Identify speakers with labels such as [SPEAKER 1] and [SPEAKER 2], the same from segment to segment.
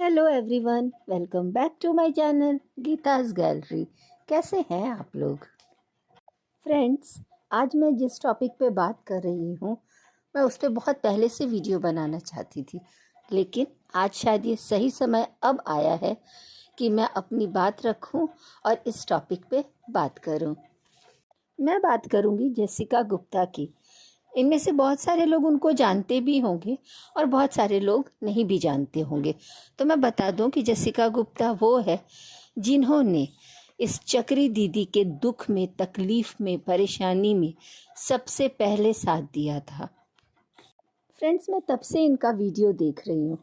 [SPEAKER 1] Hello everyone, welcome back to my channel Geeta's gallery. कैसे हैं आप लोग फ्रेंड्स? आज मैं जिस टॉपिक पे बात कर रही हूँ मैं उस पर बहुत पहले से वीडियो बनाना चाहती थी, लेकिन आज शायद ये सही समय अब आया है कि मैं अपनी बात रखूँ और इस टॉपिक पे बात करूँ। मैं बात करूँगी जेसिका गुप्ता की। इनमें से बहुत सारे लोग उनको जानते भी होंगे और बहुत सारे लोग नहीं भी जानते होंगे। तो मैं बता दूं कि जेसिका गुप्ता वो है जिन्होंने इस चक्री दीदी के दुख में, तकलीफ में, परेशानी में सबसे पहले साथ दिया था। फ्रेंड्स, मैं तब से इनका वीडियो देख रही हूँ।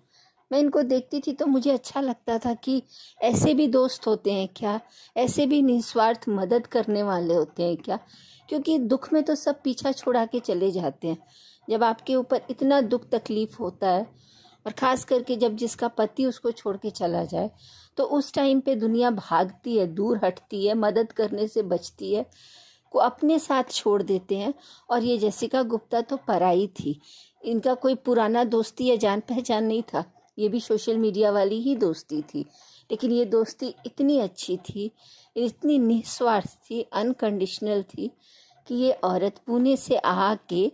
[SPEAKER 1] मैं इनको देखती थी तो मुझे अच्छा लगता था कि ऐसे भी दोस्त होते हैं क्या, ऐसे भी निस्वार्थ मदद करने वाले होते हैं क्या। क्योंकि दुख में तो सब पीछा छुड़ा के चले जाते हैं। जब आपके ऊपर इतना दुख तकलीफ होता है और ख़ास करके जब जिसका पति उसको छोड़ के चला जाए, तो उस टाइम पे दुनिया भागती है, दूर हटती है, मदद करने से बचती है, को अपने साथ छोड़ देते हैं। और ये जेसिका गुप्ता तो पराई थी। इनका कोई पुराना दोस्ती या जान पहचान नहीं था, ये भी सोशल मीडिया वाली ही दोस्ती थी। लेकिन ये दोस्ती इतनी अच्छी थी, इतनी निस्वार्थ थी, अनकंडीशनल थी कि ये औरत पुणे से आके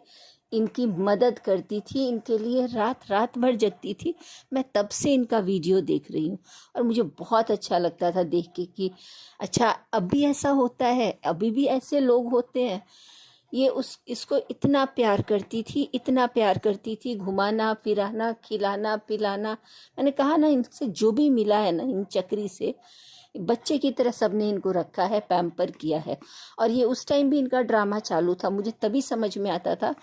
[SPEAKER 1] इनकी मदद करती थी, इनके लिए रात रात भर जगती थी। मैं तब से इनका वीडियो देख रही हूँ और मुझे बहुत अच्छा लगता था देख के कि अच्छा, अब भी ऐसा होता है, अभी भी ऐसे लोग होते हैं। ये इसको इतना प्यार करती थी, इतना प्यार करती थी, घुमाना फिराना, खिलाना पिलाना। मैंने कहा ना, इनसे जो भी मिला है ना, इन चक्री से बच्चे की तरह सबने इनको रखा है, पैम्पर किया है। और ये उस टाइम भी इनका ड्रामा चालू था। मुझे तभी समझ में आता था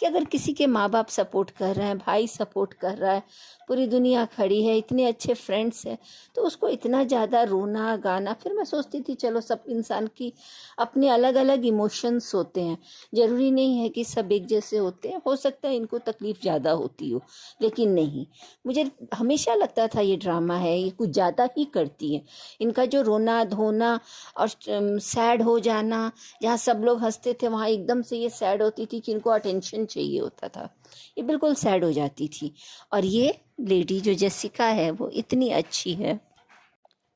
[SPEAKER 1] कि अगर किसी के माँ बाप सपोर्ट कर रहे हैं, भाई सपोर्ट कर रहा है, पूरी दुनिया खड़ी है, इतने अच्छे फ्रेंड्स हैं, तो उसको इतना ज़्यादा रोना गाना। फिर मैं सोचती थी चलो, सब इंसान की अपने अलग अलग इमोशंस होते हैं, ज़रूरी नहीं है कि सब एक जैसे होते हैं। हो सकता है इनको तकलीफ़ ज़्यादा होती हो, लेकिन नहीं, मुझे हमेशा लगता था ये ड्रामा है, ये कुछ ज़्यादा ही करती है। इनका जो रोना धोना और सैड हो जाना, जहाँ सब लोग हंसते थे वहाँ एकदम से ये सैड होती थी कि इनको अटेंशन चाहिए होता था, ये बिल्कुल सैड हो जाती थी। और ये लेडी जो जेसिका है वो इतनी अच्छी है।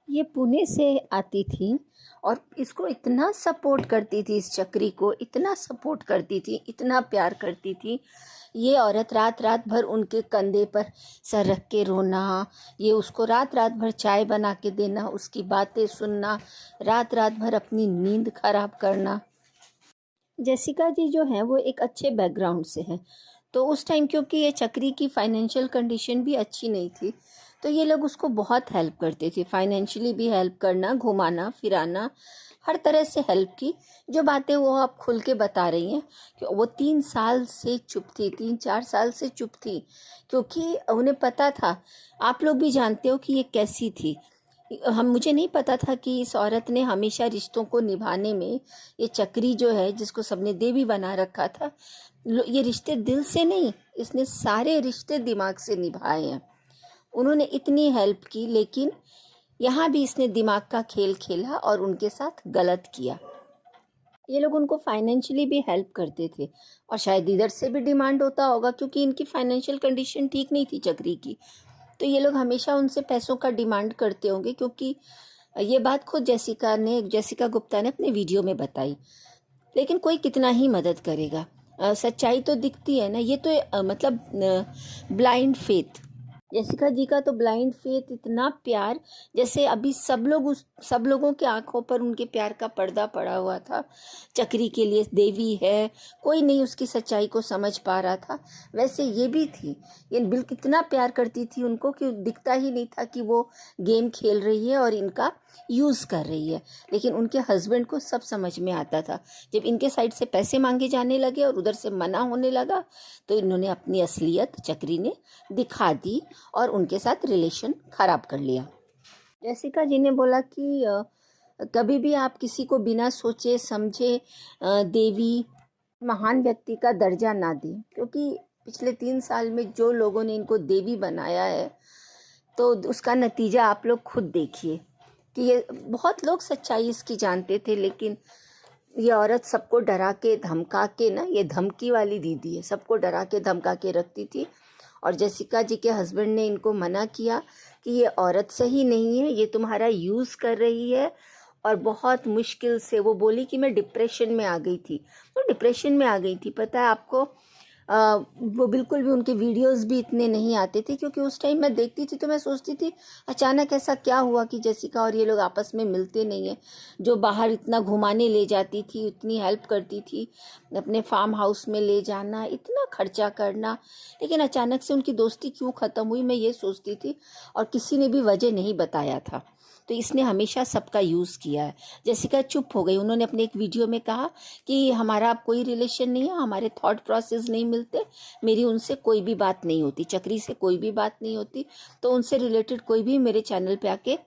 [SPEAKER 1] ये पुणे से आती थी और इसको इतना सपोर्ट करती थी, इस चक्री को इतना सपोर्ट करती थी, इतना प्यार करती थी। ये औरत रात रात भर उनके कंधे पर सर रख के रोना, ये उसको रात रात भर चाय बना के देना, उसकी बातें सुनना, रात रात भर अपनी नींद खराब करना। जेसिका जी जो हैं वो एक अच्छे बैकग्राउंड से हैं। तो उस टाइम क्योंकि ये चक्री की फाइनेंशियल कंडीशन भी अच्छी नहीं थी, तो ये लोग उसको बहुत हेल्प करते थे, फाइनेंशियली भी हेल्प करना, घुमाना फिराना, हर तरह से हेल्प की। जो बातें वो आप खुल के बता रही हैं कि वो 3 साल से चुप थी, 3-4 साल से चुप थी, क्योंकि उन्हें पता था। आप लोग भी जानते हो कि ये कैसी थी। मुझे नहीं पता था कि इस औरत ने हमेशा रिश्तों को निभाने में, ये चक्री जो है जिसको सबने देवी बना रखा था, ये रिश्ते दिल से नहीं, इसने सारे रिश्ते दिमाग से निभाए हैं। उन्होंने इतनी हेल्प की, लेकिन यहाँ भी इसने दिमाग का खेल खेला और उनके साथ गलत किया। ये लोग उनको फाइनेंशियली भी हेल्प करते थे और शायद इधर से भी डिमांड होता होगा, क्योंकि इनकी फाइनेंशियल कंडीशन ठीक नहीं थी चक्री की, तो ये लोग हमेशा उनसे पैसों का डिमांड करते होंगे। क्योंकि ये बात खुद जेसिका गुप्ता ने अपने वीडियो में बताई। लेकिन कोई कितना ही मदद करेगा, सच्चाई तो दिखती है ना। ये तो मतलब ब्लाइंड फेथ, जेसिका जी का तो ब्लाइंड फेथ, इतना प्यार, जैसे अभी सब लोगों के आंखों पर उनके प्यार का पर्दा पड़ा हुआ था। चक्री के लिए देवी है, कोई नहीं उसकी सच्चाई को समझ पा रहा था, वैसे ये भी थी। ये बिल्कुल इतना प्यार करती थी उनको कि दिखता ही नहीं था कि वो गेम खेल रही है और इनका यूज़ कर रही है। लेकिन उनके हस्बैंड को सब समझ में आता था। जब इनके साइड से पैसे मांगे जाने लगे और उधर से मना होने लगा, तो इन्होंने अपनी असलियत चक्री ने दिखा दी और उनके साथ रिलेशन ख़राब कर लिया। जेसिका जी ने बोला कि कभी भी आप किसी को बिना सोचे समझे देवी, महान व्यक्ति का दर्जा ना दें, क्योंकि पिछले 3 साल में जो लोगों ने इनको देवी बनाया है, तो उसका नतीजा आप लोग खुद देखिए कि ये बहुत लोग सच्चाई इसकी जानते थे, लेकिन ये औरत सबको डरा के धमका के ना, ये धमकी वाली दीदी है, सबको डरा के धमका के रखती थी और जेसिका जी के हस्बैंड ने इनको मना किया कि ये औरत सही नहीं है, ये तुम्हारा यूज़ कर रही है। और बहुत मुश्किल से वो बोली कि मैं डिप्रेशन में आ गई थी। तो डिप्रेशन में आ गई थी, पता है आपको। वो बिल्कुल भी उनके वीडियोस भी इतने नहीं आते थे, क्योंकि उस टाइम मैं देखती थी तो मैं सोचती थी अचानक ऐसा क्या हुआ कि जेसिका और ये लोग आपस में मिलते नहीं हैं। जो बाहर इतना घुमाने ले जाती थी, इतनी हेल्प करती थी, अपने फार्म हाउस में ले जाना, इतना खर्चा करना, लेकिन अचानक से उनकी दोस्ती क्यों ख़त्म हुई, मैं ये सोचती थी। और किसी ने भी वजह नहीं बताया था। तो इसने हमेशा सबका यूज़ किया है। जेसिका चुप हो गई। उन्होंने अपने एक वीडियो में कहा कि हमारा अब कोई रिलेशन नहीं है, हमारे थॉट प्रोसेस नहीं मिलते, मेरी उनसे कोई भी बात नहीं होती, चक्री से कोई भी बात नहीं होती, तो उनसे रिलेटेड कोई भी मेरे चैनल पे आके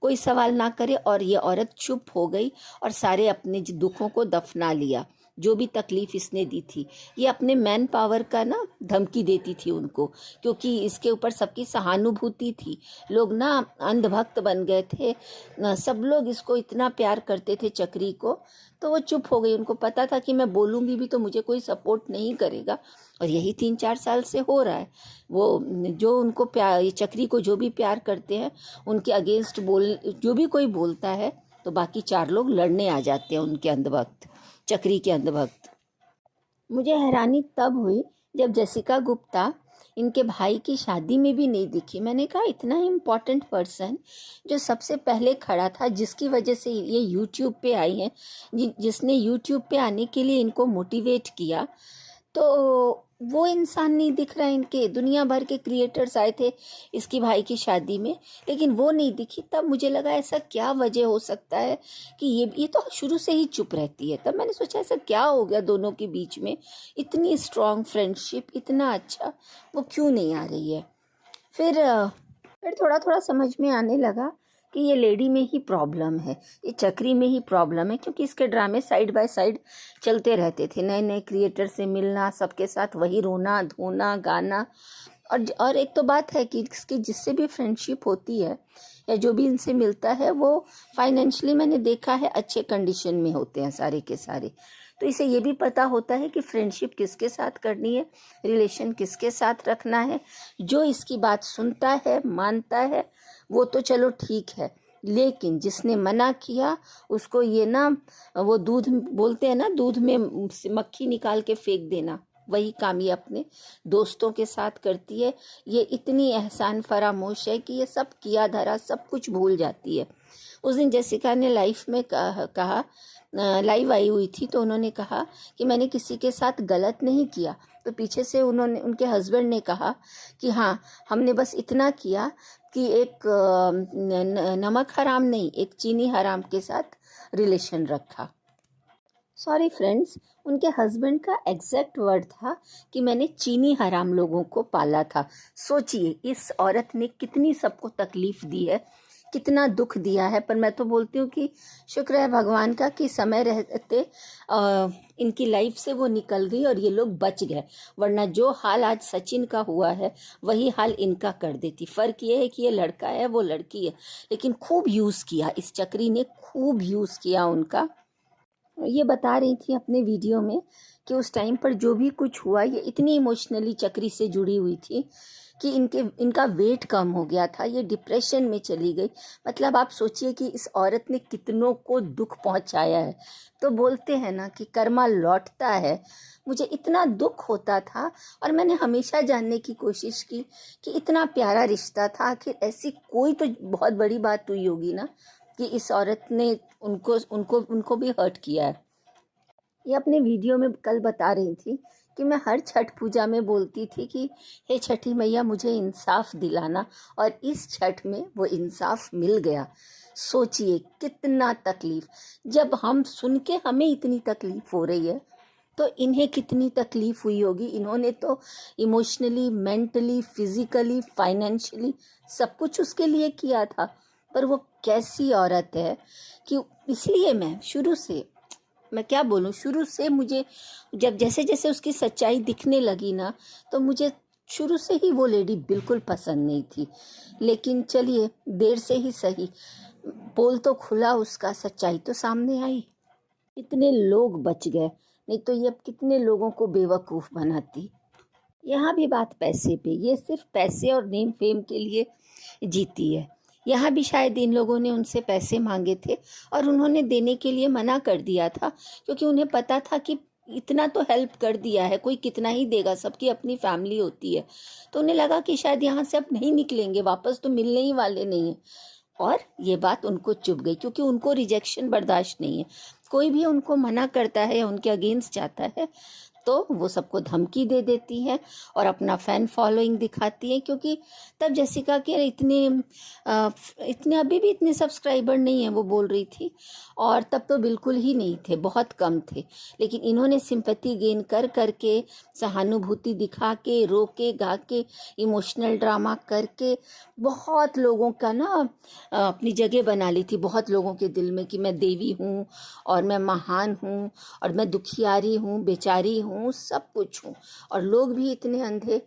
[SPEAKER 1] कोई सवाल ना करे। और ये औरत चुप हो गई और सारे अपने दुखों को दफना लिया, जो भी तकलीफ इसने दी थी। ये अपने मैन पावर का ना धमकी देती थी उनको, क्योंकि इसके ऊपर सबकी सहानुभूति थी। लोग ना अंधभक्त बन गए थे ना, सब लोग इसको इतना प्यार करते थे चक्री को। तो वो चुप हो गई। उनको पता था कि मैं बोलूँगी भी तो मुझे कोई सपोर्ट नहीं करेगा, और यही 3-4 साल से हो रहा है। वो जो उनको प्यार, ये चक्री को जो भी प्यार करते हैं, उनके अगेंस्ट जो भी कोई बोलता है तो बाकी 4 लोग लड़ने आ जाते हैं, उनके अंधभक्त, चक्री के अंधभक्त। मुझे हैरानी तब हुई जब जेसिका गुप्ता इनके भाई की शादी में भी नहीं दिखी। मैंने कहा इतना इम्पोर्टेंट पर्सन जो सबसे पहले खड़ा था, जिसकी वजह से ये यूट्यूब पे आई हैं, जिसने यूट्यूब पे आने के लिए इनको मोटिवेट किया, तो वो इंसान नहीं दिख रहा है। इनके दुनिया भर के क्रिएटर्स आए थे इसकी भाई की शादी में, लेकिन वो नहीं दिखी। तब मुझे लगा ऐसा क्या वजह हो सकता है कि ये तो शुरू से ही चुप रहती है। तब मैंने सोचा ऐसा क्या हो गया दोनों के बीच में, इतनी स्ट्रॉन्ग फ्रेंडशिप, इतना अच्छा, वो क्यों नहीं आ रही है। फिर थोड़ा थोड़ा समझ में आने लगा कि ये लेडी में ही प्रॉब्लम है, ये चक्री में ही प्रॉब्लम है, क्योंकि इसके ड्रामे साइड बाय साइड चलते रहते थे। नए नए क्रिएटर से मिलना, सबके साथ वही रोना धोना गाना। और एक तो बात है कि इसकी जिससे भी फ्रेंडशिप होती है या जो भी इनसे मिलता है, वो फाइनेंशियली मैंने देखा है अच्छे कंडीशन में होते हैं सारे के सारे। तो इसे ये भी पता होता है कि फ्रेंडशिप किसके साथ करनी है, रिलेशन किसके साथ रखना है। जो इसकी बात सुनता है, मानता है, वो तो चलो ठीक है, लेकिन जिसने मना किया उसको ये ना, वो दूध बोलते हैं ना, दूध में मक्खी निकाल के फेंक देना, वही काम ये अपने दोस्तों के साथ करती है। ये इतनी एहसान फरामोश है कि ये सब किया धरा सब कुछ भूल जाती है। उस दिन जेसिका ने लाइफ में कहा, लाइव आई हुई थी, तो उन्होंने कहा कि मैंने किसी के साथ गलत नहीं किया। तो पीछे से उनके हस्बैंड ने कहा कि हाँ, हमने बस इतना किया कि एक नमक हराम नहीं, एक चीनी हराम के साथ रिलेशन रखा। सॉरी फ्रेंड्स, उनके हस्बैंड का एग्जैक्ट वर्ड था कि मैंने चीनी हराम लोगों को पाला था। सोचिए इस औरत ने कितनी सबको तकलीफ दी है, कितना दुख दिया है। पर मैं तो बोलती हूँ कि शुक्र है भगवान का कि समय रहते इनकी लाइफ से वो निकल गई और ये लोग बच गए, वरना जो हाल आज सचिन का हुआ है वही हाल इनका कर देती। फ़र्क ये है कि ये लड़का है, वो लड़की है, लेकिन खूब यूज़ किया इस चक्री ने, खूब यूज़ किया उनका। ये बता रही थी अपने वीडियो में कि उस टाइम पर जो भी कुछ हुआ, ये इतनी इमोशनली चक्री से जुड़ी हुई थी कि इनका वेट कम हो गया था, ये डिप्रेशन में चली गई। मतलब आप सोचिए कि इस औरत ने कितनों को दुख पहुंचाया है। तो बोलते हैं ना कि कर्मा लौटता है। मुझे इतना दुख होता था और मैंने हमेशा जानने की कोशिश की कि इतना प्यारा रिश्ता था, आखिर ऐसी कोई तो बहुत बड़ी बात हुई होगी ना कि इस औरत ने उनको उनको उनको भी हर्ट किया है। ये अपने वीडियो में कल बता रही थी कि मैं हर छठ पूजा में बोलती थी कि हे छठी मैया मुझे इंसाफ दिलाना, और इस छठ में वो इंसाफ मिल गया। सोचिए कितना तकलीफ, जब हम सुन के हमें इतनी तकलीफ हो रही है तो इन्हें कितनी तकलीफ हुई होगी। इन्होंने तो इमोशनली, मेंटली, फिजिकली, फाइनेंशियली सब कुछ उसके लिए किया था। पर वो कैसी औरत है कि इसलिए मैं क्या बोलूँ, शुरू से मुझे जब जैसे जैसे उसकी सच्चाई दिखने लगी ना, तो मुझे शुरू से ही वो लेडी बिल्कुल पसंद नहीं थी। लेकिन चलिए देर से ही सही, पोल तो खुला उसका, सच्चाई तो सामने आई, कितने लोग बच गए, नहीं तो ये अब कितने लोगों को बेवकूफ़ बनाती। यहाँ भी बात पैसे पे, ये सिर्फ पैसे और नेम फेम के लिए जीती है। यहाँ भी शायद इन लोगों ने उनसे पैसे मांगे थे और उन्होंने देने के लिए मना कर दिया था, क्योंकि उन्हें पता था कि इतना तो हेल्प कर दिया है, कोई कितना ही देगा, सबकी अपनी फैमिली होती है। तो उन्हें लगा कि शायद यहाँ से अब नहीं निकलेंगे, वापस तो मिलने ही वाले नहीं है। और ये बात उनको चुभ गई, क्योंकि उनको रिजेक्शन बर्दाश्त नहीं है। कोई भी उनको मना करता है या उनके अगेंस्ट जाता है तो वो सबको धमकी दे देती हैं और अपना फ़ैन फॉलोइंग दिखाती हैं, क्योंकि तब जेसिका के इतने अभी भी इतने सब्सक्राइबर नहीं हैं, वो बोल रही थी, और तब तो बिल्कुल ही नहीं थे, बहुत कम थे। लेकिन इन्होंने सिंपैथी गेन कर करके, सहानुभूति दिखा के, रो के गा के, इमोशनल ड्रामा करके बहुत लोगों का ना अपनी जगह बना ली थी, बहुत लोगों के दिल में, कि मैं देवी हूँ और मैं महान हूँ और मैं दुखियारी हूँ, बेचारी हूँ, सब कुछ हूँ। और लोग भी इतने अंधे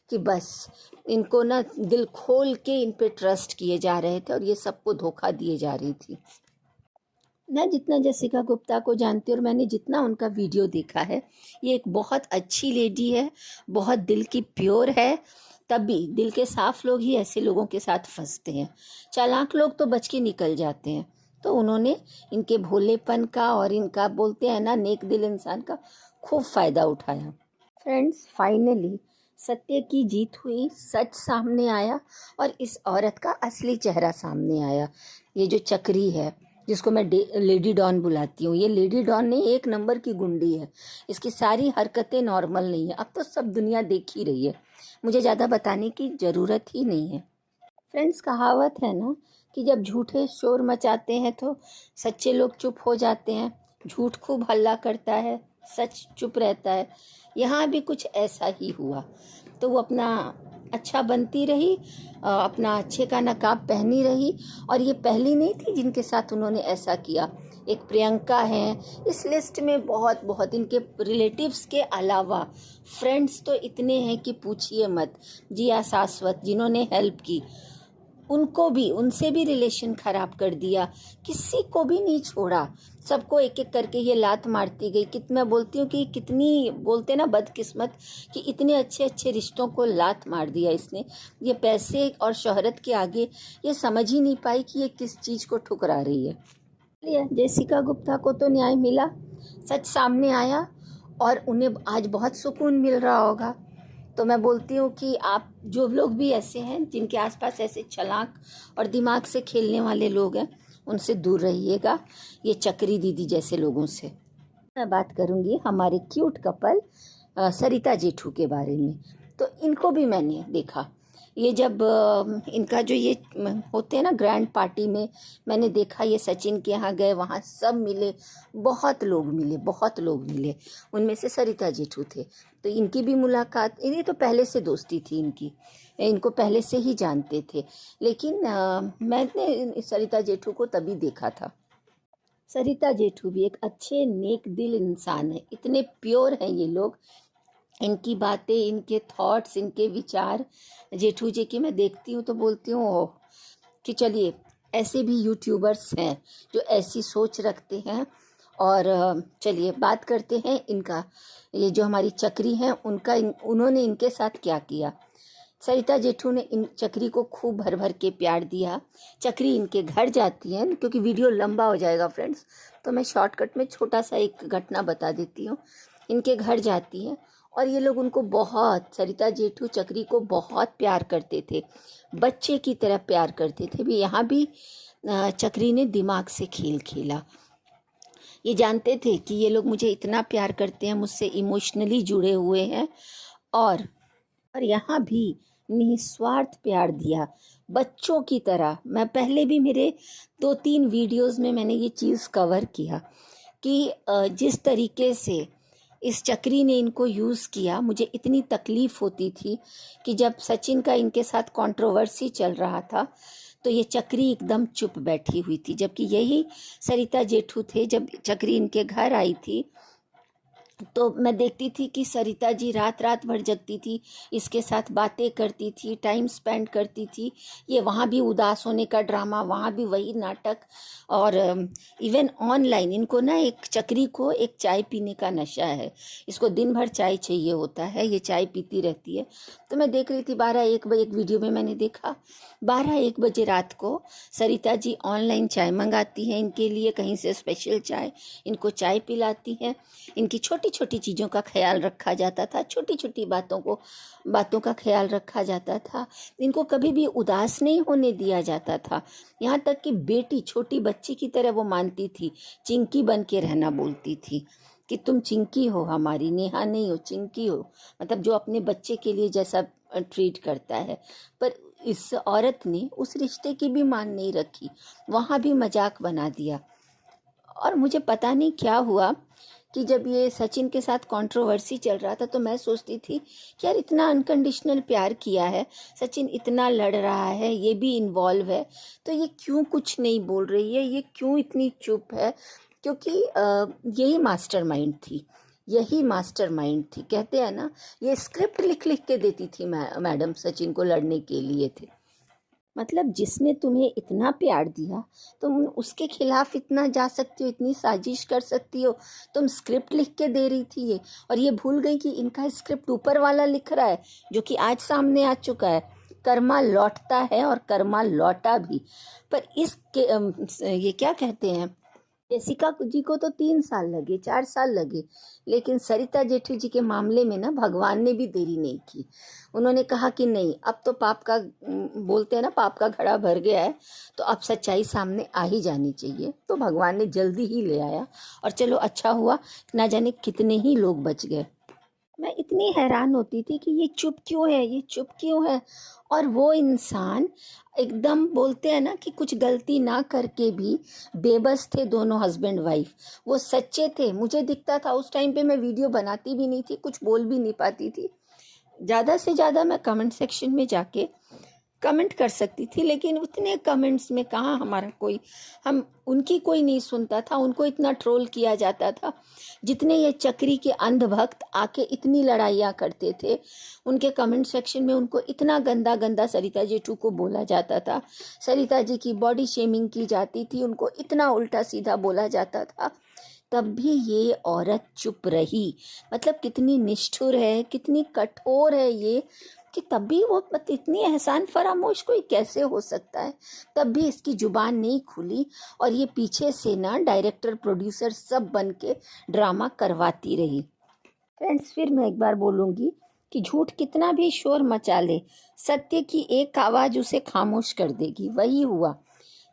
[SPEAKER 1] कि बस इनको ना दिल खोल के इन पे ट्रस्ट किए जा रहे थे और ये सबको धोखा दिए जा रही थी। मैं जितना जेसिका गुप्ता को जानती हूँ और मैंने जितना उनका वीडियो देखा है, ये एक बहुत अच्छी लेडी है, बहुत दिल की प्योर है। तब भी दिल के साफ लोग ही ऐसे लोगों के साथ फंसते हैं, चालाक लोग तो बच के निकल जाते हैं। तो उन्होंने इनके भोलेपन का और इनका, बोलते हैं ना, नेक दिल इंसान का खूब फ़ायदा उठाया। फ्रेंड्स, फाइनली सत्य की जीत हुई, सच सामने आया और इस औरत का असली चेहरा सामने आया। ये जो चक्री है, जिसको मैं लेडी डॉन बुलाती हूँ, ये लेडी डॉन नहीं, एक नंबर की गुंडी है। इसकी सारी हरकतें नॉर्मल नहीं है, अब तो सब दुनिया देख ही रही है, मुझे ज़्यादा बताने की ज़रूरत ही नहीं है। फ्रेंड्स, कहावत है ना कि जब झूठे शोर मचाते हैं तो सच्चे लोग चुप हो जाते हैं, झूठ खूब हल्ला करता है, सच चुप रहता है। यहाँ भी कुछ ऐसा ही हुआ। तो वो अपना अच्छा बनती रही, अपना अच्छे का नकाब पहनी रही, और ये पहली नहीं थी जिनके साथ उन्होंने ऐसा किया। एक प्रियंका हैं इस लिस्ट में, बहुत बहुत इनके रिलेटिव्स के अलावा फ्रेंड्स तो इतने हैं कि पूछिए मत। जिया सासवत, जिन्होंने हेल्प की, उनको भी, उनसे भी रिलेशन ख़राब कर दिया, किसी को भी नहीं छोड़ा, सबको एक एक करके ये लात मारती गई। मैं बोलती हूँ कि कितनी, बोलते ना, बदकिस्मत कि इतने अच्छे अच्छे रिश्तों को लात मार दिया इसने। ये पैसे और शोहरत के आगे ये समझ ही नहीं पाई कि ये किस चीज़ को ठुकरा रही है। जेसिका गुप्ता को तो न्याय मिला, सच सामने आया और उन्हें आज बहुत सुकून मिल रहा होगा। तो मैं बोलती हूँ कि आप जो लोग भी ऐसे हैं, जिनके आसपास ऐसे चालाक और दिमाग से खेलने वाले लोग हैं, उनसे दूर रहिएगा, ये चक्री दीदी जैसे लोगों से। मैं बात करूँगी हमारे क्यूट कपल सरिता जेठू के बारे में। तो इनको भी मैंने देखा, ये जब इनका जो ये होते हैं ना ग्रैंड पार्टी में, मैंने देखा ये सचिन के यहाँ गए, वहाँ सब मिले, बहुत लोग मिले, बहुत लोग मिले, उनमें से सरिता जेठू थे। तो इनकी भी मुलाकात, इन्हें तो पहले से दोस्ती थी इनकी, इनको पहले से ही जानते थे, लेकिन मैंने सरिता जेठू को तभी देखा था। सरिता जेठू भी एक अच्छे नेक दिल इंसान है, इतने प्योर हैं ये लोग, इनकी बातें, इनके थॉट्स, इनके विचार, जेठू जी की मैं देखती हूँ तो बोलती हूँ कि चलिए, ऐसे भी यूट्यूबर्स हैं जो ऐसी सोच रखते हैं। और चलिए बात करते हैं इनका, ये जो हमारी चक्री हैं उनका, उन्होंने इनके साथ क्या किया। सरिता जेठू ने इन चक्री को खूब भर भर के प्यार दिया। चक्री इनके घर जाती है, क्योंकि वीडियो लंबा हो जाएगा फ्रेंड्स, तो मैं शॉर्टकट में छोटा सा एक घटना बता देती हूँ। इनके घर जाती हैं और ये लोग उनको बहुत, सरिता जेठू चक्री को बहुत प्यार करते थे, बच्चे की तरह प्यार करते थे। भी यहाँ भी चक्री ने दिमाग से खेल खेला। ये जानते थे कि ये लोग मुझे इतना प्यार करते हैं, मुझसे इमोशनली जुड़े हुए हैं, और यहाँ भी निस्वार्थ प्यार दिया, बच्चों की तरह। मैं पहले भी मेरे 2-3 वीडियोस में मैंने ये चीज़ कवर किया कि जिस तरीके से इस चक्री ने इनको यूज़ किया, मुझे इतनी तकलीफ़ होती थी कि जब सचिन का इनके साथ कंट्रोवर्सी चल रहा था तो ये चक्री एकदम चुप बैठी हुई थी, जबकि यही सरिता जेठू थे। जब चक्री इनके घर आई थी तो मैं देखती थी कि सरिता जी रात रात भर जगती थी, इसके साथ बातें करती थी, टाइम स्पेंड करती थी। ये वहाँ भी उदास होने का ड्रामा, वहाँ भी वही नाटक, और इवन ऑनलाइन इनको ना, एक चक्री को एक चाय पीने का नशा है, इसको दिन भर चाय चाहिए होता है, ये चाय पीती रहती है। तो मैं देख रही थी 12-1 बजे, एक वीडियो में मैंने देखा 12-1 बजे रात को सरिता जी ऑनलाइन चाय मंगाती हैं इनके लिए, कहीं से स्पेशल चाय, इनको चाय पिलाती हैं। इनकी छोटी छोटी चीज़ों का ख्याल रखा जाता था, छोटी छोटी बातों का ख्याल रखा जाता था। इनको कभी भी उदास नहीं होने दिया जाता था। यहाँ तक कि बेटी छोटी बच्ची की तरह वो मानती थी, चिंकी बन के रहना बोलती थी कि तुम चिंकी हो, हमारी नेहा नहीं हो, चिंकी हो, मतलब जो अपने बच्चे के लिए जैसा ट्रीट करता है। पर इस औरत ने उस रिश्ते की भी मान नहीं रखी, वहाँ भी मजाक बना दिया। और मुझे पता नहीं क्या हुआ कि जब ये सचिन के साथ कंट्रोवर्सी चल रहा था तो मैं सोचती थी कि यार इतना अनकंडीशनल प्यार किया है, सचिन इतना लड़ रहा है, ये भी इन्वॉल्व है, तो ये क्यों कुछ नहीं बोल रही है, ये क्यों इतनी चुप है? क्योंकि यही मास्टरमाइंड थी, यही मास्टरमाइंड थी। कहते हैं ना, ये स्क्रिप्ट लिख लिख के देती थी मैडम सचिन को लड़ने के लिए थे। मतलब जिसने तुम्हें इतना प्यार दिया, तुम उसके खिलाफ इतना जा सकती हो, इतनी साजिश कर सकती हो, तुम स्क्रिप्ट लिख के दे रही थी ये। और ये भूल गई कि इनका स्क्रिप्ट ऊपर वाला लिख रहा है, जो कि आज सामने आ चुका है। कर्मा लौटता है और कर्मा लौटा भी। पर ये क्या कहते हैं, जेसिका जी को तो 3 साल लगे, 4 साल लगे, लेकिन सरिता जेठू जी के मामले में ना भगवान ने भी देरी नहीं की। उन्होंने कहा कि नहीं, अब तो पाप का, बोलते हैं ना, पाप का घड़ा भर गया है, तो अब सच्चाई सामने आ ही जानी चाहिए। तो भगवान ने जल्दी ही ले आया, और चलो अच्छा हुआ, ना जाने कितने ही लोग बच गए। मैं इतनी हैरान होती थी कि ये चुप क्यों है, ये चुप क्यों है। और वो इंसान एकदम, बोलते हैं ना कि कुछ गलती ना करके भी बेबस थे दोनों हस्बैंड वाइफ, वो सच्चे थे। मुझे दिखता था उस टाइम पे, मैं वीडियो बनाती भी नहीं थी, कुछ बोल भी नहीं पाती थी, ज़्यादा से ज़्यादा मैं कमेंट सेक्शन में जाके कमेंट कर सकती थी, लेकिन उतने कमेंट्स में कहाँ हमारा कोई, हम उनकी कोई नहीं सुनता था। उनको इतना ट्रोल किया जाता था, जितने ये चक्री के अंधभक्त आके इतनी लड़ाइयाँ करते थे, उनके कमेंट सेक्शन में उनको इतना गंदा गंदा सरिता जेठू को बोला जाता था, सरिता जी की बॉडी शेमिंग की जाती थी, उनको इतना उल्टा सीधा बोला जाता था। तब भी ये औरत चुप रही। मतलब कितनी निष्ठुर है, कितनी कठोर है ये, कि तब भी वो इतनी एहसान फरामोश कोई कैसे हो सकता है। तब भी इसकी जुबान नहीं खुली, और ये पीछे से ना डायरेक्टर प्रोड्यूसर सब बन के ड्रामा करवाती रही। फ्रेंड्स, फिर मैं एक बार बोलूँगी कि झूठ कितना भी शोर मचा ले, सत्य की एक आवाज़ उसे खामोश कर देगी। वही हुआ,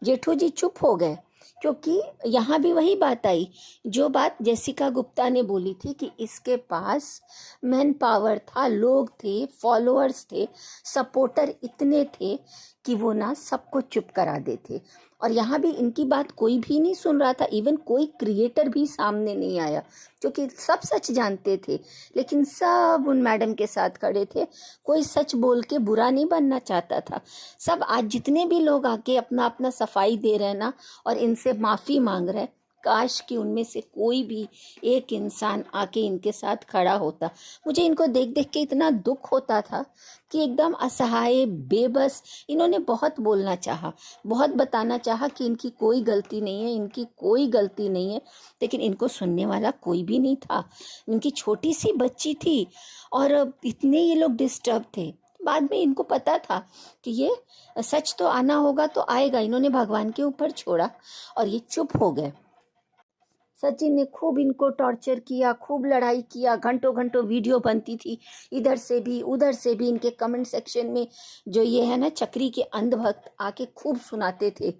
[SPEAKER 1] जेठू जी चुप हो गए, क्योंकि यहाँ भी वही बात आई, जो बात जेसिका गुप्ता ने बोली थी कि इसके पास मैन पावर था, लोग थे, फॉलोअर्स थे, सपोर्टर इतने थे कि वो ना सबको चुप करा देते। और यहाँ भी इनकी बात कोई भी नहीं सुन रहा था, इवन कोई क्रिएटर भी सामने नहीं आया, क्योंकि सब सच जानते थे, लेकिन सब उन मैडम के साथ खड़े थे। कोई सच बोल के बुरा नहीं बनना चाहता था। सब आज जितने भी लोग आके अपना अपना सफाई दे रहे हैं ना, और इनसे माफ़ी मांग रहे हैं, काश कि उनमें से कोई भी एक इंसान आके इनके साथ खड़ा होता। मुझे इनको देख देख के इतना दुख होता था कि एकदम असहाय, बेबस। इन्होंने बहुत बोलना चाहा, बहुत बताना चाहा कि इनकी कोई गलती नहीं है, इनकी कोई गलती नहीं है, लेकिन इनको सुनने वाला कोई भी नहीं था। इनकी छोटी सी बच्ची थी, और इतने ये लोग डिस्टर्ब थे। बाद में इनको पता था कि ये सच तो आना होगा तो आएगा, इन्होंने भगवान के ऊपर छोड़ा और ये चुप हो गए। सचिन ने खूब इनको टॉर्चर किया, खूब लड़ाई किया, घंटों घंटों वीडियो बनती थी, इधर से भी उधर से भी। इनके कमेंट सेक्शन में जो ये है ना, चक्री के अंधभक्त आके खूब सुनाते थे,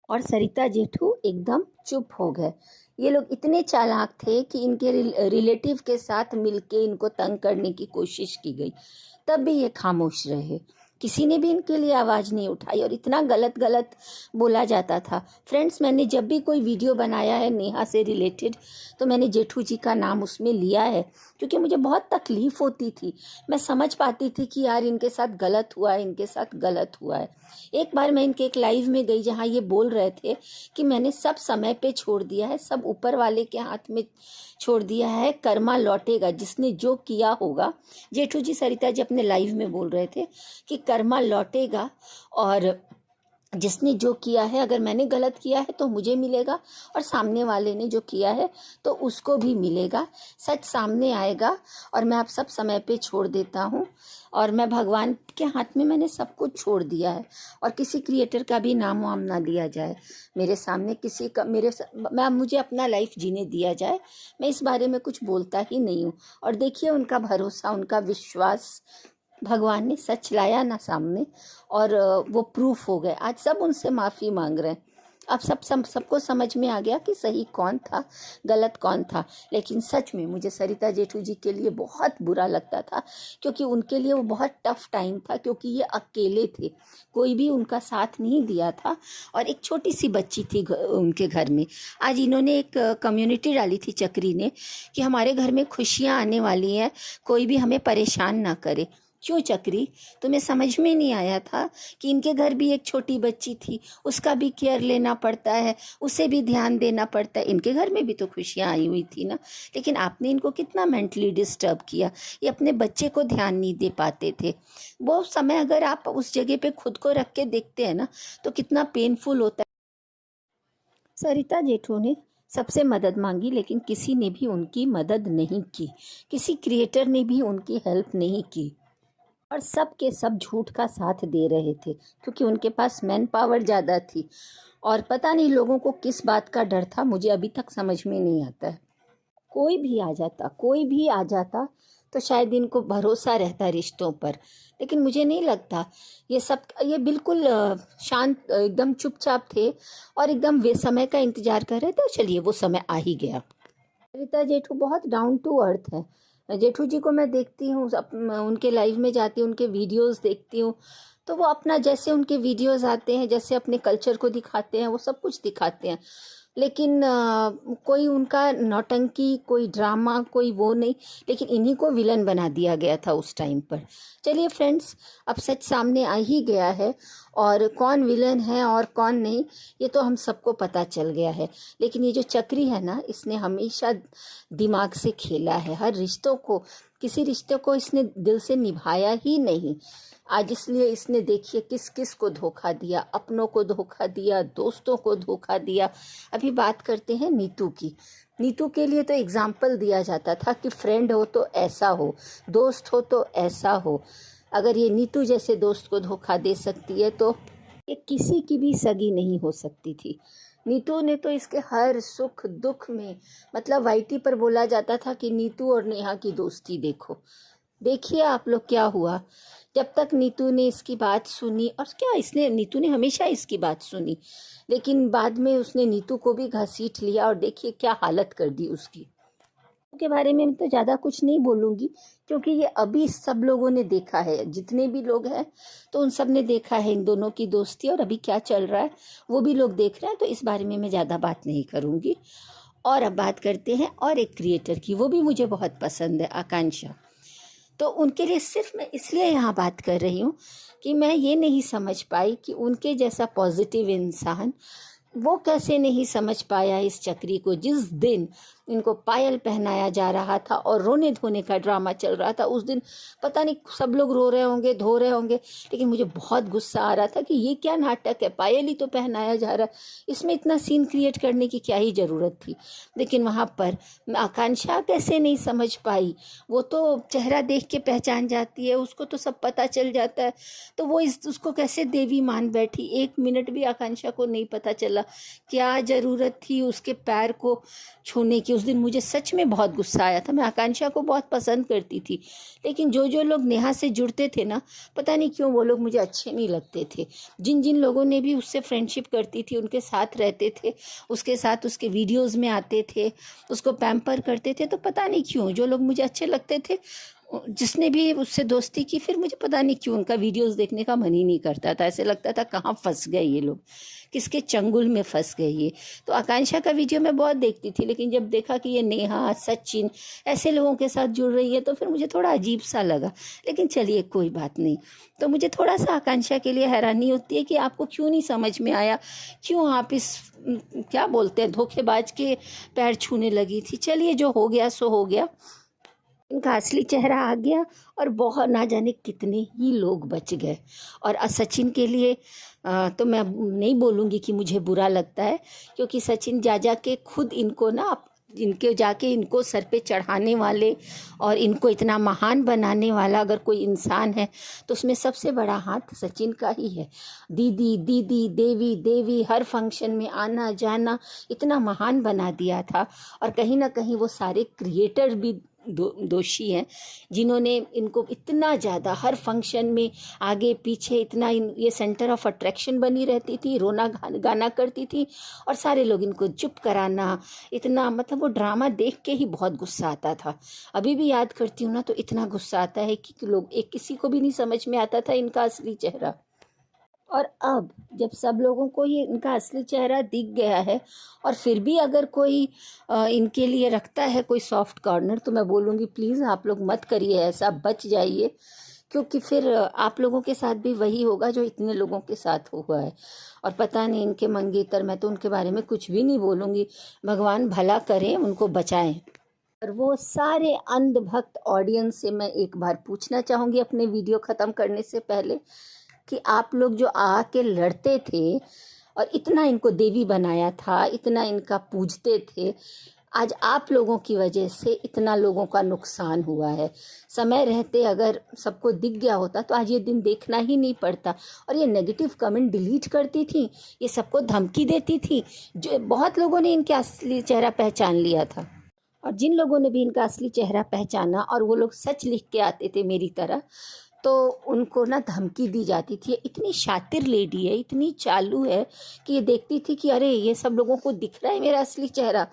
[SPEAKER 1] और सरिता जेठू एकदम चुप हो गए। ये लोग इतने चालाक थे कि इनके रिलेटिव के साथ मिलके इनको तंग करने की कोशिश की गई, तब भी ये खामोश रहे। किसी ने भी इनके लिए आवाज़ नहीं उठाई, और इतना गलत गलत बोला जाता था। फ्रेंड्स, मैंने जब भी कोई वीडियो बनाया है नेहा से रिलेटेड, तो मैंने जेठू जी का नाम उसमें लिया है, क्योंकि मुझे बहुत तकलीफ़ होती थी। मैं समझ पाती थी कि यार इनके साथ गलत हुआ है, इनके साथ गलत हुआ है। एक बार मैं इनके एक लाइव में गई जहाँ ये बोल रहे थे कि मैंने सब समय पे छोड़ दिया है, सब ऊपर वाले के हाथ में छोड़ दिया है, कर्मा लौटेगा, जिसने जो किया होगा। जेठू जी, सरिता जी अपने लाइव में बोल रहे थे कि कर्मा लौटेगा, और जिसने जो किया है, अगर मैंने गलत किया है तो मुझे मिलेगा, और सामने वाले ने जो किया है तो उसको भी मिलेगा। सच सामने आएगा, और मैं आप सब समय पे छोड़ देता हूँ, और मैं भगवान के हाथ में मैंने सब कुछ छोड़ दिया है। और किसी क्रिएटर का भी नाम वाम ना लिया जाए मेरे सामने, किसी का मुझे अपना लाइफ जीने दिया जाए। मैं इस बारे में कुछ बोलता ही नहीं हूँ। और देखिए, उनका भरोसा, उनका विश्वास, भगवान ने सच लाया ना सामने, और वो प्रूफ हो गए। आज सब उनसे माफ़ी मांग रहे हैं। अब सबको समझ में आ गया कि सही कौन था, गलत कौन था। लेकिन सच में मुझे सरिता जेठू जी के लिए बहुत बुरा लगता था, क्योंकि उनके लिए वो बहुत टफ टाइम था, क्योंकि ये अकेले थे, कोई भी उनका साथ नहीं दिया था, और एक छोटी सी बच्ची थी उनके घर में। आज इन्होंने एक कम्युनिटी डाली थी चक्री ने, कि हमारे घर में खुशियाँ आने वाली हैं, कोई भी हमें परेशान ना करे। क्यों चक्री, तुम्हें समझ में नहीं आया था कि इनके घर भी एक छोटी बच्ची थी, उसका भी केयर लेना पड़ता है, उसे भी ध्यान देना पड़ता है। इनके घर में भी तो खुशियाँ आई हुई थी ना, लेकिन आपने इनको कितना मेंटली डिस्टर्ब किया। ये अपने बच्चे को ध्यान नहीं दे पाते थे। वो समय अगर आप उस जगह पे खुद को रख के देखते हैं ना, तो कितना पेनफुल होता है। सरिता जेठू ने सबसे मदद मांगी, लेकिन किसी ने भी उनकी मदद नहीं की, किसी क्रिएटर ने भी उनकी हेल्प नहीं की, और सब के सब झूठ का साथ दे रहे थे, क्योंकि उनके पास मैन पावर ज़्यादा थी। और पता नहीं लोगों को किस बात का डर था, मुझे अभी तक समझ में नहीं आता है। कोई भी आ जाता, कोई भी आ जाता, तो शायद इनको भरोसा रहता रिश्तों पर। लेकिन मुझे नहीं लगता। ये बिल्कुल शांत, एकदम चुपचाप थे, और एकदम वे समय का इंतजार कर रहे थे। चलिए, वो समय आ ही गया। रीता जेठू बहुत डाउन टू अर्थ है। जेठू जी को मैं देखती हूँ, उनके लाइव में जाती हूँ, उनके वीडियोस देखती हूँ, तो वो अपना, जैसे उनके वीडियोस आते हैं, जैसे अपने कल्चर को दिखाते हैं, वो सब कुछ दिखाते हैं। लेकिन कोई उनका नौटंकी, कोई ड्रामा, कोई वो नहीं। लेकिन इन्हीं को विलन बना दिया गया था उस टाइम पर। चलिए फ्रेंड्स, अब सच सामने आ ही गया है, और कौन विलन है और कौन नहीं, ये तो हम सबको पता चल गया है। लेकिन ये जो चक्री है ना, इसने हमेशा दिमाग से खेला है। हर रिश्तों को, किसी रिश्ते को इसने दिल से निभाया ही नहीं। आज इसलिए इसने, देखिए, किस किस को धोखा दिया, अपनों को धोखा दिया, दोस्तों को धोखा दिया। अभी बात करते हैं नीतू की। नीतू के लिए तो एग्जाम्पल दिया जाता था कि फ्रेंड हो तो ऐसा हो, दोस्त हो तो ऐसा हो। अगर ये नीतू जैसे दोस्त को धोखा दे सकती है, तो ये किसी की भी सगी नहीं हो सकती थी। नीतू ने तो इसके हर सुख दुख में, मतलब वाईटी पर बोला जाता था कि नीतू और नेहा की दोस्ती देखो। देखिए आप लोग क्या हुआ। जब तक नीतू ने इसकी बात सुनी, और क्या, इसने, नीतू ने हमेशा इसकी बात सुनी, लेकिन बाद में उसने नीतू को भी घसीट लिया, और देखिए क्या हालत कर दी उसकी। के बारे में मैं तो ज़्यादा कुछ नहीं बोलूँगी, क्योंकि ये अभी सब लोगों ने देखा है, जितने भी लोग हैं तो उन सब ने देखा है इन दोनों की दोस्ती, और अभी क्या चल रहा है वो भी लोग देख रहे हैं। तो इस बारे में मैं ज़्यादा बात नहीं करूँगी। और अब बात करते हैं और एक क्रिएटर की, वो भी मुझे बहुत पसंद है, आकांक्षा। तो उनके लिए सिर्फ मैं इसलिए यहाँ बात कर रही हूँ कि मैं ये नहीं समझ पाई कि उनके जैसा पॉजिटिव इंसान वो कैसे नहीं समझ पाया इस चक्री को। जिस दिन इनको पायल पहनाया जा रहा था और रोने धोने का ड्रामा चल रहा था, उस दिन पता नहीं सब लोग रो रहे होंगे, धो रहे होंगे, लेकिन मुझे बहुत गुस्सा आ रहा था कि ये क्या नाटक है, पायल ही तो पहनाया जा रहा है, इसमें इतना सीन क्रिएट करने की क्या ही ज़रूरत थी। लेकिन वहाँ पर आकांक्षा कैसे नहीं समझ पाई, वो तो चेहरा देख के पहचान जाती है, उसको तो सब पता चल जाता है, तो वो उसको कैसे देवी मान बैठी। 1 मिनट भी आकांक्षा को नहीं पता चला क्या ज़रूरत थी उसके पैर को छूने की। उस दिन मुझे सच में बहुत गुस्सा आया था। मैं आकांक्षा को बहुत पसंद करती थी, लेकिन जो जो लोग नेहा से जुड़ते थे ना, पता नहीं क्यों वो लोग मुझे अच्छे नहीं लगते थे। जिन जिन लोगों ने भी उससे फ्रेंडशिप करती थी, उनके साथ रहते थे, उसके साथ उसके वीडियोज़ में आते थे, उसको पैम्पर करते थे, तो पता नहीं क्यों जो लोग मुझे अच्छे लगते थे, जिसने भी उससे दोस्ती की, फिर मुझे पता नहीं क्यों उनका वीडियोस देखने का मन ही नहीं करता था। ऐसे लगता था कहाँ फंस गए ये लोग, किसके चंगुल में फंस गए ये। तो आकांक्षा का वीडियो मैं बहुत देखती थी, लेकिन जब देखा कि ये नेहा, सचिन ऐसे लोगों के साथ जुड़ रही है, तो फिर मुझे थोड़ा अजीब सा लगा। लेकिन चलिए, कोई बात नहीं। तो मुझे थोड़ा सा आकांक्षा के लिए हैरानी होती है कि आपको क्यों नहीं समझ में आया, क्यों आप इस क्या बोलते हैं, धोखेबाज के पैर छूने लगी थी। चलिए, जो हो गया सो हो गया। इनका असली चेहरा आ गया और बहुत ना जाने कितने ही लोग बच गए। और सचिन के लिए तो मैं नहीं बोलूँगी कि मुझे बुरा लगता है, क्योंकि सचिन जा जा के खुद इनको ना, इनके जाके इनको सर पे चढ़ाने वाले और इनको इतना महान बनाने वाला अगर कोई इंसान है तो उसमें सबसे बड़ा हाथ सचिन का ही है। दीदी दीदी, देवी देवी, हर फंक्शन में आना जाना, इतना महान बना दिया था। और कहीं ना कहीं वो सारे क्रिएटर भी दोषी हैं, जिन्होंने इनको इतना ज़्यादा हर फंक्शन में आगे पीछे इतना ये सेंटर ऑफ अट्रैक्शन बनी रहती थी, रोना गाना करती थी और सारे लोग इनको चुप कराना, इतना मतलब वो ड्रामा देख के ही बहुत गुस्सा आता था। अभी भी याद करती हूँ ना तो इतना गुस्सा आता है कि लोग एक किसी को भी नहीं समझ में आता था इनका असली चेहरा। और अब जब सब लोगों को ये इनका असली चेहरा दिख गया है और फिर भी अगर कोई इनके लिए रखता है कोई सॉफ्ट कॉर्नर, तो मैं बोलूँगी प्लीज़ आप लोग मत करिए ऐसा, बच जाइए, क्योंकि फिर आप लोगों के साथ भी वही होगा जो इतने लोगों के साथ हुआ है। और पता नहीं इनके मंगेतर, मैं तो उनके बारे में कुछ भी नहीं बोलूँगी, भगवान भला करें, उनको बचाएं। और वो सारे अंधभक्त ऑडियंस से मैं एक बार पूछना चाहूँगी अपने वीडियो ख़त्म करने से पहले कि आप लोग जो आके लड़ते थे और इतना इनको देवी बनाया था, इतना इनका पूजते थे, आज आप लोगों की वजह से इतना लोगों का नुकसान हुआ है। समय रहते अगर सबको दिख गया होता तो आज ये दिन देखना ही नहीं पड़ता। और ये नेगेटिव कमेंट डिलीट करती थी, ये सबको धमकी देती थी। जो बहुत लोगों ने इनका असली चेहरा पहचान लिया था, और जिन लोगों ने भी इनका असली चेहरा पहचाना और वो लोग सच लिख के आते थे मेरी तरह, तो उनको ना धमकी दी जाती थी। इतनी शातिर लेडी है, इतनी चालू है कि ये देखती थी कि अरे ये सब लोगों को दिख रहा है मेरा असली चेहरा,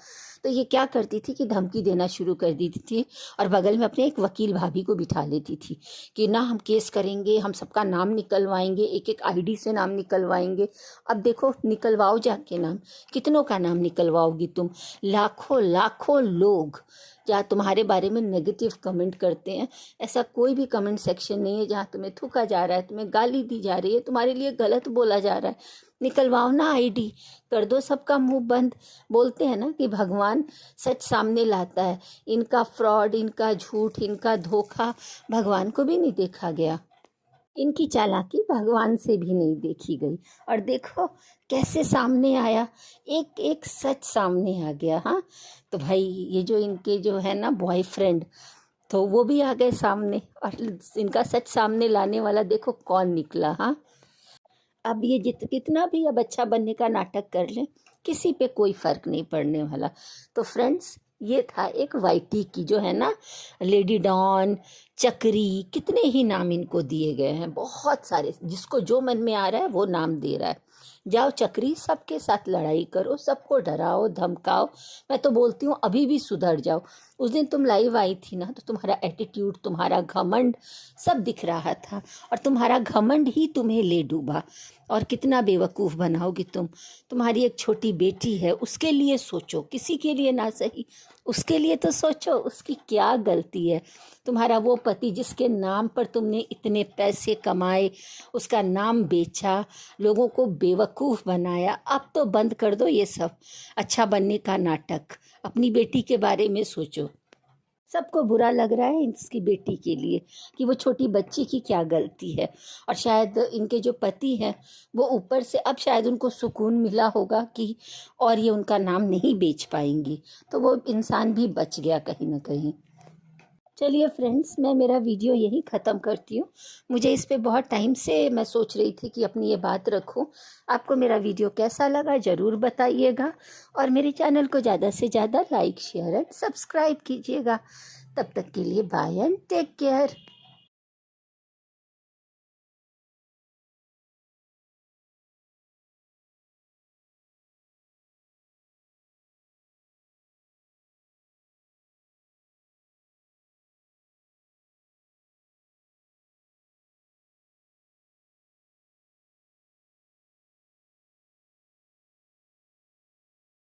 [SPEAKER 1] तो ये क्या करती थी कि धमकी देना शुरू कर देती थी और बगल में अपने एक वकील भाभी को बिठा लेती थी कि ना हम केस करेंगे, हम सबका नाम निकलवाएंगे, एक एक आईडी से नाम निकलवाएंगे। अब देखो, निकलवाओ जाके नाम, कितनों का नाम निकलवाओगी तुम? लाखों लाखों लोग जहाँ तुम्हारे बारे में नेगेटिव कमेंट करते हैं। ऐसा कोई भी कमेंट सेक्शन नहीं है जहाँ तुम्हें थूका जा रहा है, तुम्हें गाली दी जा रही है, तुम्हारे लिए गलत बोला जा रहा है। निकलवाओ ना आईडी, कर दो सबका मुंह बंद। बोलते हैं ना कि भगवान सच सामने लाता है, इनका फ्रॉड, इनका झूठ, इनका धोखा भगवान को भी नहीं देखा गया, इनकी चालाकी भगवान से भी नहीं देखी गई। और देखो कैसे सामने आया, एक एक सच सामने आ गया। हाँ, तो भाई ये जो इनके जो है ना बॉयफ्रेंड, तो वो भी आ गए सामने, और इनका सच सामने लाने वाला देखो कौन निकला। हाँ, अब ये कितना भी अब अच्छा बनने का नाटक कर लें, किसी पे कोई फर्क नहीं पड़ने वाला। तो फ्रेंड्स, ये था एक वाईटी की जो है ना लेडी डॉन, चक्री, कितने ही नाम इनको दिए गए हैं, बहुत सारे, जिसको जो मन में आ रहा है वो नाम दे रहा है। जाओ चक्री, सबके साथ लड़ाई करो, सबको डराओ धमकाओ। मैं तो बोलती हूँ अभी भी सुधर जाओ। उस दिन तुम लाइव आई थी ना, तो तुम्हारा एटीट्यूड, तुम्हारा घमंड सब दिख रहा था, और तुम्हारा घमंड ही तुम्हें ले डूबा। और कितना बेवकूफ़ बनाओगी तुम? तुम्हारी एक छोटी बेटी है, उसके लिए सोचो, किसी के लिए ना सही, उसके लिए तो सोचो, उसकी क्या गलती है? तुम्हारा वो पति जिसके नाम पर तुमने इतने पैसे कमाए, उसका नाम बेचा, लोगों को बेवकूफ़ बनाया। अब तो बंद कर दो ये सब अच्छा बनने का नाटक, अपनी बेटी के बारे में सोचो। सबको बुरा लग रहा है इसकी बेटी के लिए कि वो छोटी बच्ची की क्या गलती है। और शायद इनके जो पति हैं वो ऊपर से अब शायद उनको सुकून मिला होगा कि और ये उनका नाम नहीं बेच पाएंगी, तो वो इंसान भी बच गया कहीं ना कहीं। चलिए फ्रेंड्स, मैं मेरा वीडियो यही ख़त्म करती हूँ। मुझे इस पे बहुत टाइम से मैं सोच रही थी कि अपनी ये बात रखूँ। आपको मेरा वीडियो कैसा लगा ज़रूर बताइएगा, और मेरे चैनल को ज़्यादा से ज़्यादा लाइक शेयर एंड सब्सक्राइब कीजिएगा। तब तक के लिए बाय एंड टेक केयर।